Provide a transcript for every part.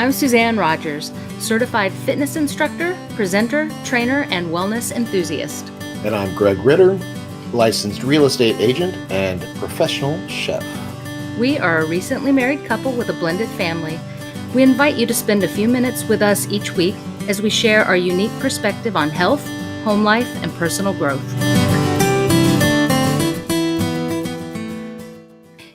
I'm Suzanne Rogers, certified fitness instructor, presenter, trainer, and wellness enthusiast. And I'm Greg Ritter, licensed real estate agent and professional chef. We are a recently married couple with a blended family. We invite you to spend a few minutes with us each week as we share our unique perspective on health, home life, and personal growth.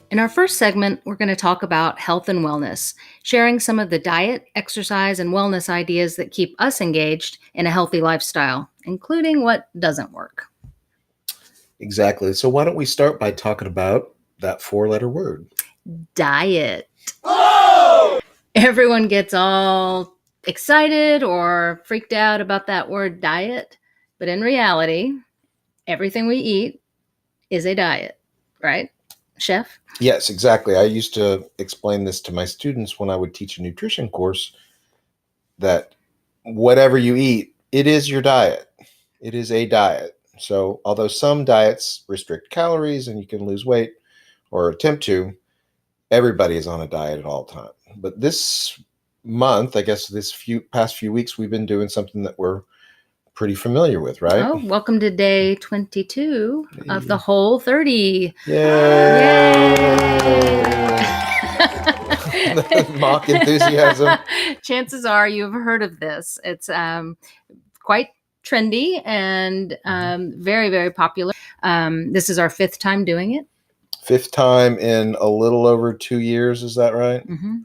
In our first segment, we're going to talk about health and wellness, sharing some of the diet, exercise, and wellness ideas that keep us engaged in a healthy lifestyle, including what doesn't work. Exactly. So why don't we start by talking about that 4-letter word? Diet. Oh! Everyone gets all excited or freaked out about that word diet, but in reality, everything we eat is a diet, right, Chef? Yes, exactly. I used to explain this to my students when I would teach a nutrition course, that whatever you eat, it is your diet. It is a diet. So although some diets restrict calories and you can lose weight or attempt to, everybody is on a diet at all times. But this month, I guess past few weeks, we've been doing something that we're prety familiar with, right? Oh, welcome to day 22 of the whole 30. Yay! Mock enthusiasm. Chances are you've heard of this. It's quite trendy and very, very popular. This is our 5th time doing it. 5th time in a little over 2 years. Is that right? Mm-hmm.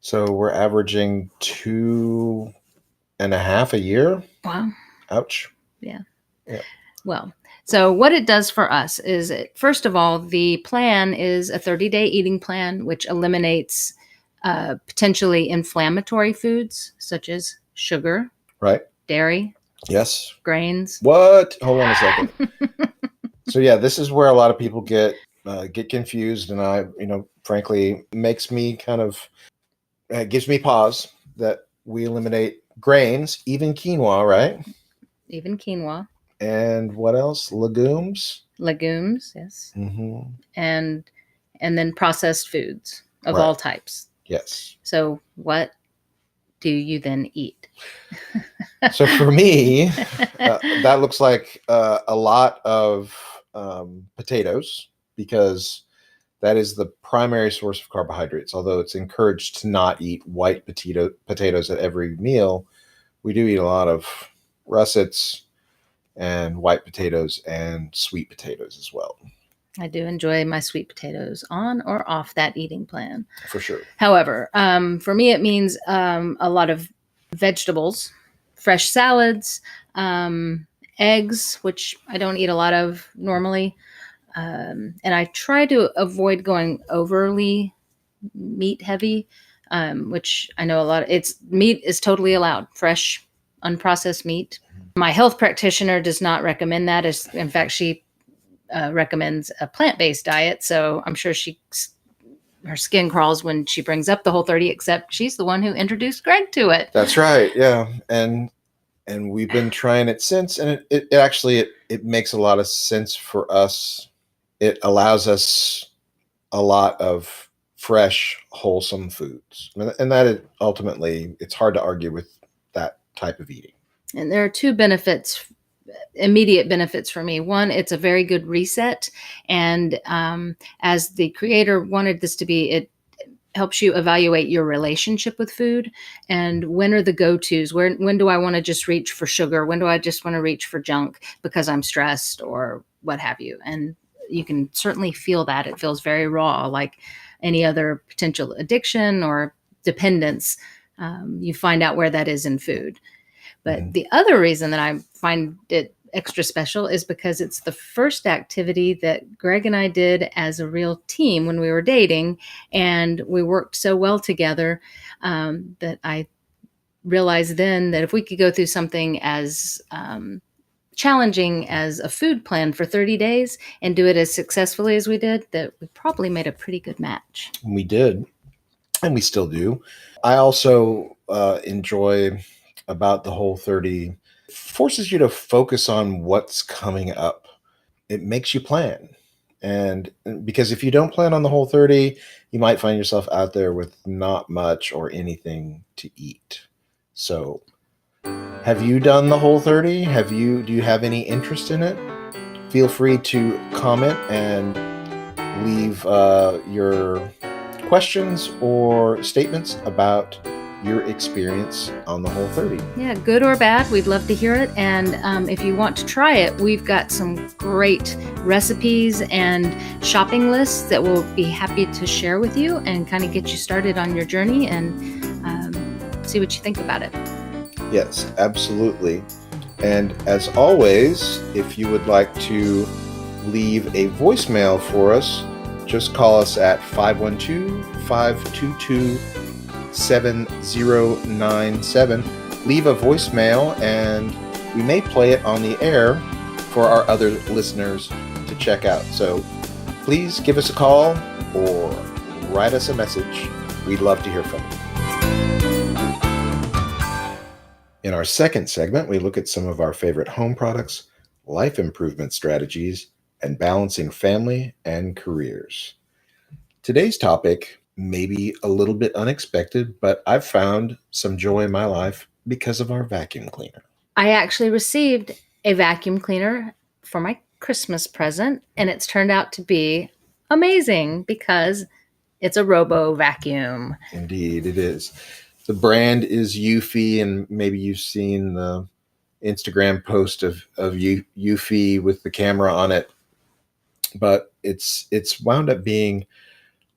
So we're averaging 2.5 a year. Wow. Ouch. Yeah. Well, so what it does for us is, first of all, the plan is a 30-day eating plan, which eliminates potentially inflammatory foods such as sugar, right, dairy, yes, grains. What? Hold on a second. So yeah, this is where a lot of people get confused, and I, frankly, makes me kind of gives me pause that we eliminate grains, even quinoa, right? Even quinoa. And what else? Legumes, yes. Mm-hmm. And then processed foods of right. all types. Yes. So what do you then eat? So for me, that looks like a lot of potatoes, because that is the primary source of carbohydrates. Although it's encouraged to not eat white potatoes at every meal, we do eat a lot of russets and white potatoes and sweet potatoes as well. I do enjoy my sweet potatoes on or off that eating plan. For sure. However, for me, it means a lot of vegetables, fresh salads, eggs, which I don't eat a lot of normally. And I try to avoid going overly meat heavy, which I know a lot of meat is totally allowed, fresh, unprocessed meat. My health practitioner does not recommend that. In fact, she recommends a plant-based diet. So I'm sure her skin crawls when she brings up the Whole30, except she's the one who introduced Greg to it. That's right. Yeah. And we've been trying it since, and it actually makes a lot of sense for us. It allows us a lot of fresh, wholesome foods. And that ultimately, it's hard to argue with that type of eating. And there are 2 immediate benefits for me. One, it's a very good reset. And as the creator wanted this to be, it helps you evaluate your relationship with food and when are the go-tos. When do I want to just reach for sugar? When do I just want to reach for junk because I'm stressed or what have you? And you can certainly feel that. It feels very raw, like any other potential addiction or dependence. You find out where that is in food. But the other reason that I find it extra special is because it's the first activity that Greg and I did as a real team when we were dating, and we worked so well together that I realized then that if we could go through something as challenging as a food plan for 30 days and do it as successfully as we did, that we probably made a pretty good match. We did, and we still do. I also enjoy about the Whole30, forces you to focus on what's coming up. It makes you plan. And because if you don't plan on the whole 30, you might find yourself out there with not much or anything to eat. So, have you done the whole 30? Do you have any interest in it? Feel free to comment and leave your questions or statements about your experience on the whole 30. Yeah, good or bad, we'd love to hear it. And if you want to try it, we've got some great recipes and shopping lists that we'll be happy to share with you and kind of get you started on your journey and see what you think about it. Yes, absolutely. And as always, if you would like to leave a voicemail for us, just call us at 512-522-7097. Leave a voicemail and we may play it on the air for our other listeners to check out. So please give us a call or write us a message. We'd love to hear from you. In our second segment, we look at some of our favorite home products, life improvement strategies, and balancing family and careers. Today's topic may be a little bit unexpected, but I've found some joy in my life because of our vacuum cleaner. I actually received a vacuum cleaner for my Christmas present, and it's turned out to be amazing because it's a robo vacuum. Indeed, it is. The brand is Eufy, and maybe you've seen the Instagram post of Eufy with the camera on it. But it's wound up being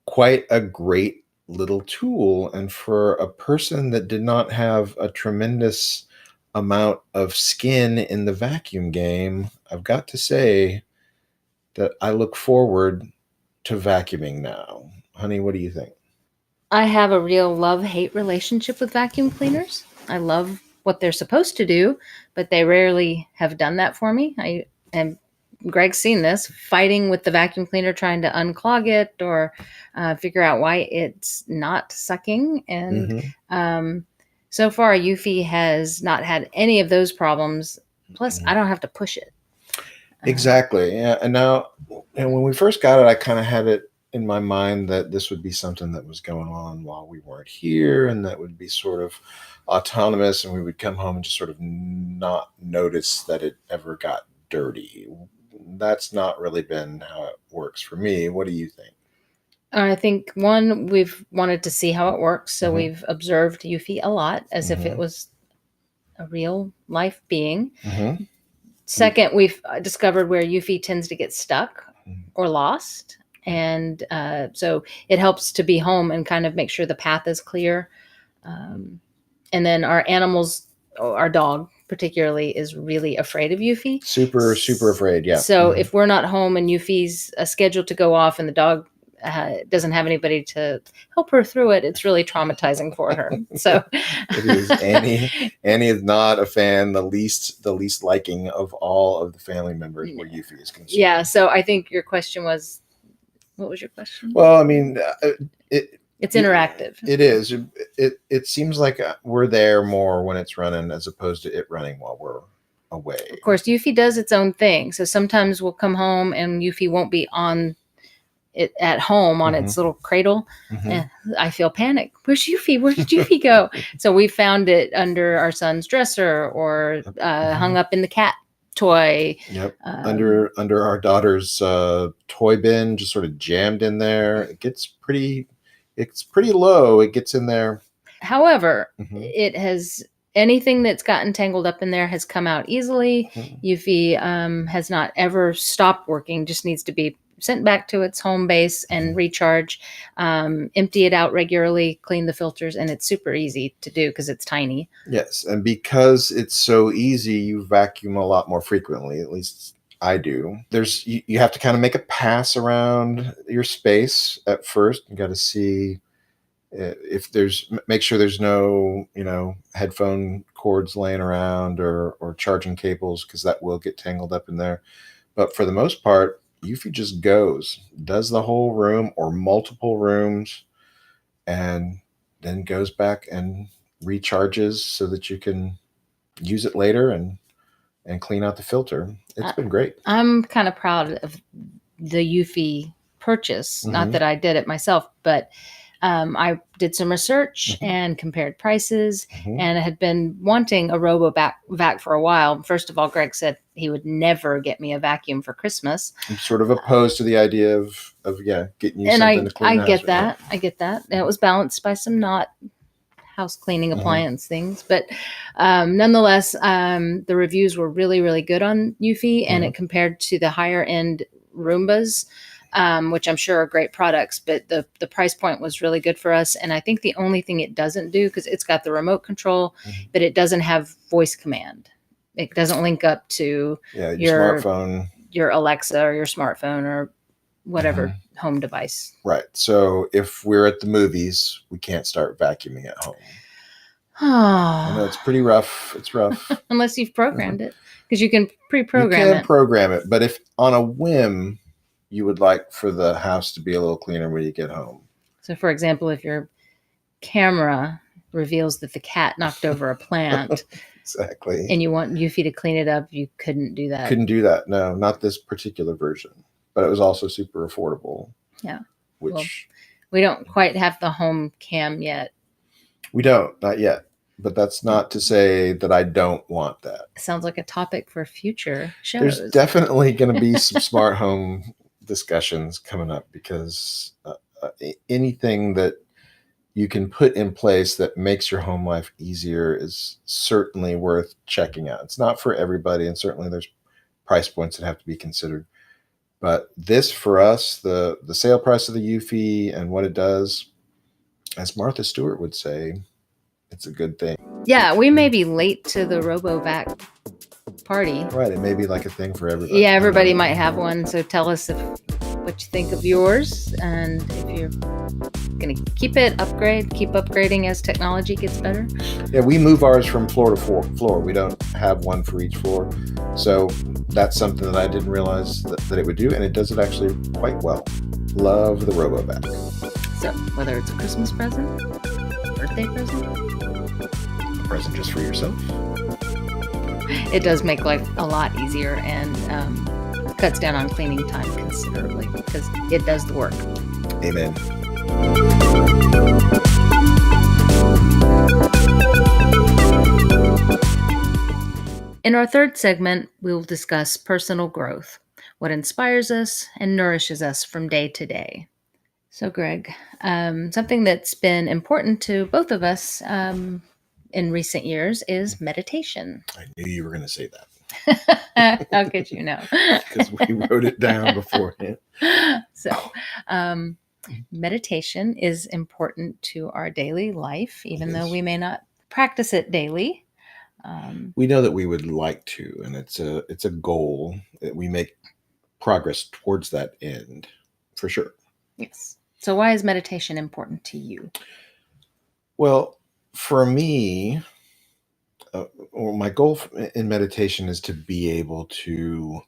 quite a great little tool. And for a person that did not have a tremendous amount of skin in the vacuum game, I've got to say that I look forward to vacuuming now. Honey, what do you think? I have a real love-hate relationship with vacuum cleaners. I love what they're supposed to do, but they rarely have done that for me. And Greg's seen this, fighting with the vacuum cleaner, trying to unclog it or figure out why it's not sucking. And so far, Eufy has not had any of those problems. Plus, I don't have to push it. Exactly. Yeah. And when we first got it, I kind of had it in my mind that this would be something that was going on while we weren't here, and that would be sort of autonomous, and we would come home and just sort of not notice that it ever got dirty. That's not really been how it works for me. What do you think? I think one, we've wanted to see how it works, so we've observed Eufy a lot as if it was a real life being. Second, we've discovered where Eufy tends to get stuck or lost. And so it helps to be home and kind of make sure the path is clear. And then our animals, our dog particularly, is really afraid of Eufy. Super, super afraid, yeah. So if we're not home and Eufy's scheduled to go off and the dog doesn't have anybody to help her through it, it's really traumatizing for her. So it is. Annie is not a fan, the least liking of all of the family members where Eufy is concerned. Yeah. So I think your question was, what was your question? Well, I mean, it's interactive. It is. It seems like we're there more when it's running as opposed to it running while we're away. Of course, Eufy does its own thing. So sometimes we'll come home and Eufy won't be on it at home on its little cradle. And I feel panic. Where's Eufy? Where did Eufy go? So we found it under our son's dresser or hung up in the cat toy. Yep. Under our daughter's toy bin, just sort of jammed in there. It's pretty low. It gets in there. However, it has anything that's gotten tangled up in there has come out easily. Eufy has not ever stopped working, just needs to be sent back to its home base and recharge, empty it out regularly, clean the filters, and it's super easy to do because it's tiny. Yes, and because it's so easy, you vacuum a lot more frequently, at least I do. You have to kind of make a pass around your space at first. You got to see make sure there's no, headphone cords laying around or charging cables, because that will get tangled up in there. But for the most part, Eufy just does the whole room or multiple rooms, and then goes back and recharges so that you can use it later and clean out the filter. It's been great. I'm kind of proud of the Eufy purchase. Not Mhm. that I did it myself, but I did some research Mhm. and compared prices, Mhm. and I had been wanting a vac for a while. First of all, Greg said he would never get me a vacuum for Christmas. I'm sort of opposed to the idea of yeah, getting you And something to clean I the house get with. Yeah. that. I get that. And it was balanced by some not house cleaning Mhm. appliance things. But nonetheless, the reviews were really, really good on Eufy, and Mhm. it compared to the higher end Roombas, which I'm sure are great products, but the price point was really good for us. And I think the only thing it doesn't do, because it's got the remote control, Mhm. but it doesn't have voice command. It doesn't link up to Yeah, your your smartphone. your Alexa or your smartphone or whatever Mhm. home device. Right. So if we're at the movies, we can't start vacuuming at home. I know it's pretty rough. It's rough. Unless you've programmed it, because you can You pre-program can it. program it, but if on a whim you would like for the house to be a little cleaner when you get home. So, for example, if your camera reveals that the cat knocked over a plant Exactly. and you want Eufy to clean it up, you couldn't do that. Couldn't do that. No, not this particular version. But it was also super affordable. Yeah. Which We don't quite have the home cam yet. we don't, not yet. But that's not to say that I don't want that. Sounds like a topic for future There's shows. definitely going to be some smart home discussions coming up because anything that you can put in place that makes your home life easier is certainly worth checking out. It's not for everybody, and certainly there's price points that have to be considered. But this for us, the sale price of the Eufy and what it does, as Martha Stewart would say, it's a good thing. Yeah, we may be late to the RoboVac party. Right. It may be like a thing for everybody. Yeah, everybody might have one. So tell us what you think of yours, and if you're going to keep upgrading as technology gets better. Yeah, we move ours from floor to floor. We don't have one for each floor. So that's something that I didn't realize that it would do, and it does it actually quite well. Love the RoboVac. So whether it's a Christmas present, birthday present, A present just for yourself. it does make life a lot easier and cuts down on cleaning time considerably because it does the work. Amen. In our third segment, we will discuss personal growth, what inspires us and nourishes us from day to day. So, Greg, something that's been important to both of us in recent years is meditation. I knew you were going to say that How could you know? because we wrote it down beforehand. So, meditation is important to our daily life, even though we may not practice it daily. We know that we would like to, and it's a goal that we make progress towards that end, for sure. Yes. So, why is meditation important to you? Well, for me, or my goal in meditation is to be able to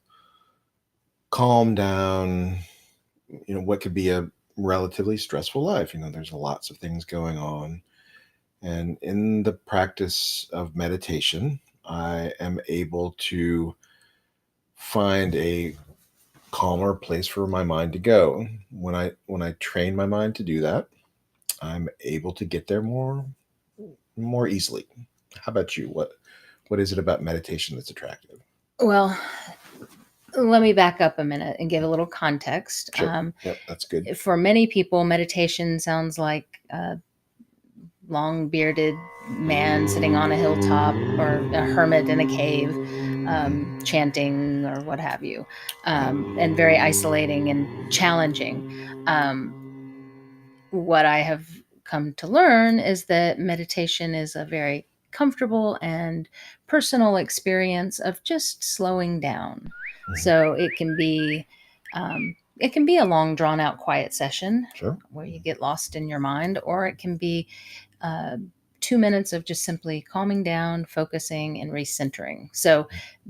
calm down, what could be a relatively stressful life. There's lots of things going on. And in the practice of meditation, I am able to find a calmer place for my mind to go. When I train my mind to do that, I'm able to get there more easily. How about you? What is it about meditation that's attractive? Well, let me back up a minute and give a little context. Sure. Yep, that's good. For many people, meditation sounds like a long bearded man sitting on a hilltop or a hermit in a cave chanting or what have you, and very isolating and challenging. What I have come to learn is that meditation is a very comfortable and personal experience of just slowing down. So it can be a long drawn out quiet session Sure. where you get lost in your mind, or it can be uh, 2 minutes of just simply calming down, focusing, and recentering. So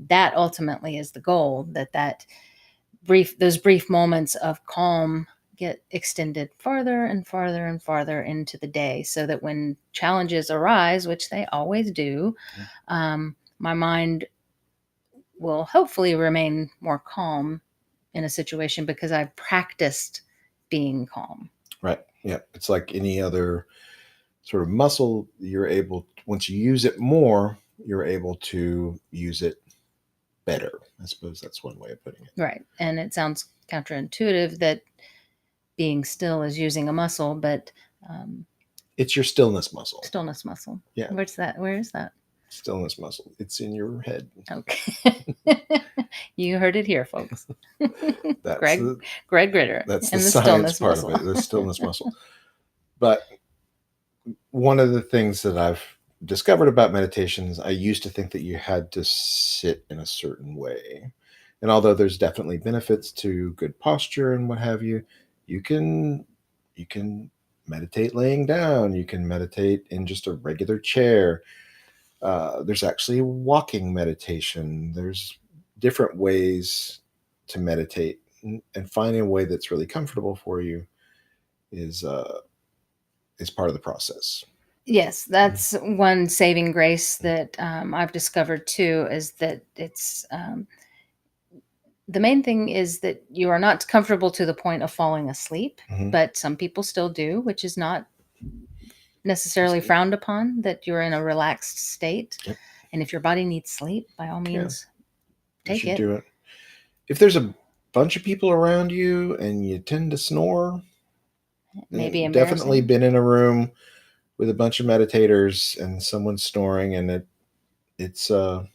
that ultimately is the goal. Those brief moments of calm get extended farther and farther and farther into the day, so that when challenges arise, which they always do, my mind will hopefully remain more calm in a situation because I've practiced being calm. Right. Yeah. It's like any other sort of muscle. You're able, once you use it more, you're able to use it better. I suppose that's one way of putting it. Right. And it sounds counterintuitive that being still is using a muscle, but It's your stillness muscle. stillness muscle. Yeah. Where's that? Where is that? Stillness muscle. It's in your head. Okay. You heard it here, folks. That's Greg Gritter. That's and the the science stillness part muscle. of it, the stillness muscle. But one of the things that I've discovered about meditations, I used to think that you had to sit in a certain way. And although there's definitely benefits to good posture and what have you, you can meditate laying down. You can meditate in just a regular chair. There's actually walking meditation. There's different ways to meditate, and finding a way that's really comfortable for you is part of the process. Yes, that's one saving grace that I've discovered too, is that it's the main thing is that you are not comfortable to the point of falling asleep, but some people still do, which is not necessarily frowned upon, that you're in a relaxed state. Yep. And if your body needs sleep, by all means, take it. Do it. If there's a bunch of people around you and you tend to snore, Maybe definitely embarrassing. been in a room with a bunch of meditators and someone's snoring, and it's well,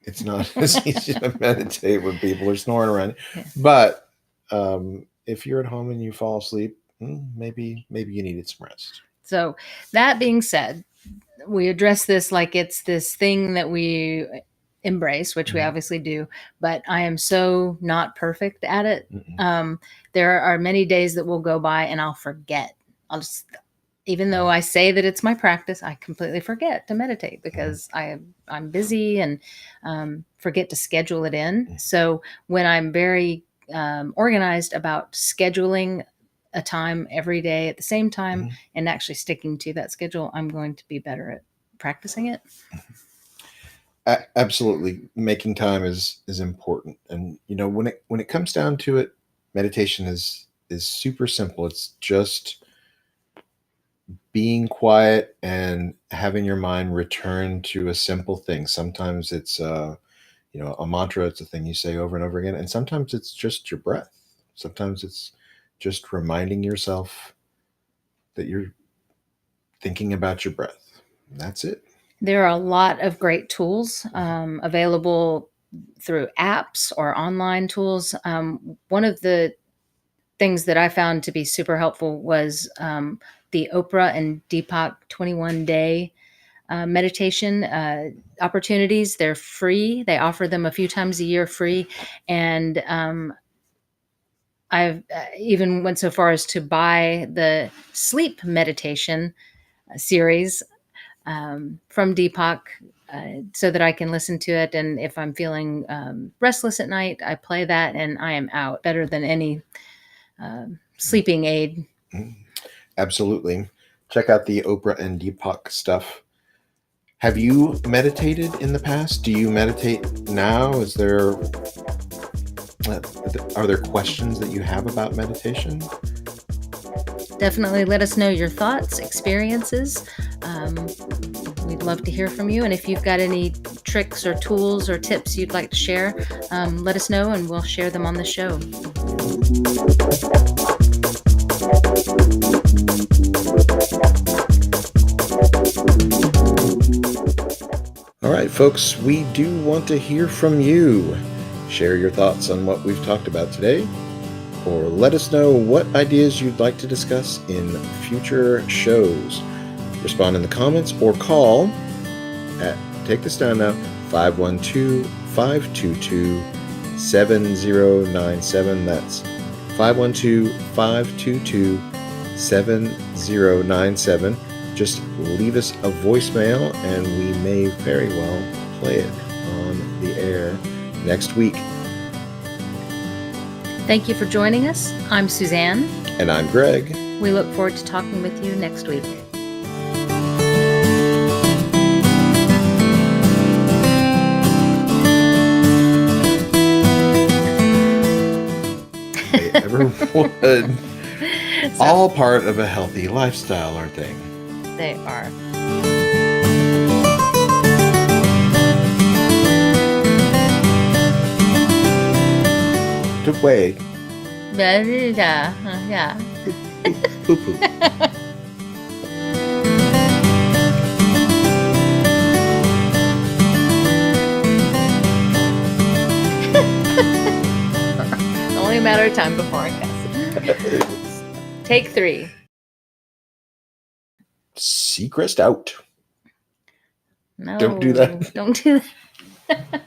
it's not as easy to meditate when people are snoring around. Yeah. But if you're at home and you fall asleep, maybe you needed some rest. So that being said, we address this like it's this thing that we embrace, which we obviously do, but I am so not perfect at it. There are many days that will go by and I'll forget. Even though I say that it's my practice, I completely forget to meditate because I'm busy and forget to schedule it in. So when I'm very organized about scheduling a time every day at the same time and actually sticking to that schedule, I'm going to be better at practicing it. Absolutely, making time is important, and when it comes down to it, meditation is super simple. It's just being quiet and having your mind return to a simple thing. Sometimes it's a mantra. It's a thing you say over and over again, and sometimes it's just your breath. Sometimes it's just reminding yourself that you're thinking about your breath. And that's it. There are a lot of great tools available through apps or online tools. One of the things that I found to be super helpful was the Oprah and Deepak 21-day meditation opportunities. They're free. They offer them a few times a year free. And I've even went so far as to buy the sleep meditation series from Deepak so that I can listen to it. And if I'm feeling restless at night, I play that and I am out better than any sleeping aid. Absolutely. Check out the Oprah and Deepak stuff. Have you meditated in the past? Do you meditate now? Are there questions that you have about meditation? Definitely let us know your thoughts, experiences. We'd love to hear from you. And if you've got any tricks or tools or tips you'd like to share, let us know and we'll share them on the show. All right, folks, we do want to hear from you. Share your thoughts on what we've talked about today, or let us know what ideas you'd like to discuss in future shows. Respond in the comments or call at, take this down now, 512-522-7097. That's 512-522-7097. Just leave us a voicemail and we may very well play it on the air next week. Thank you for joining us. I'm Suzanne. And I'm Greg. We look forward to talking with you next week. never would. So, All part of a healthy lifestyle, aren't they? they are. To weigh. Yeah. Poo poo. Only a matter of time before I cuss. Take 3. Seacrest out. No. Don't do that. Don't do that.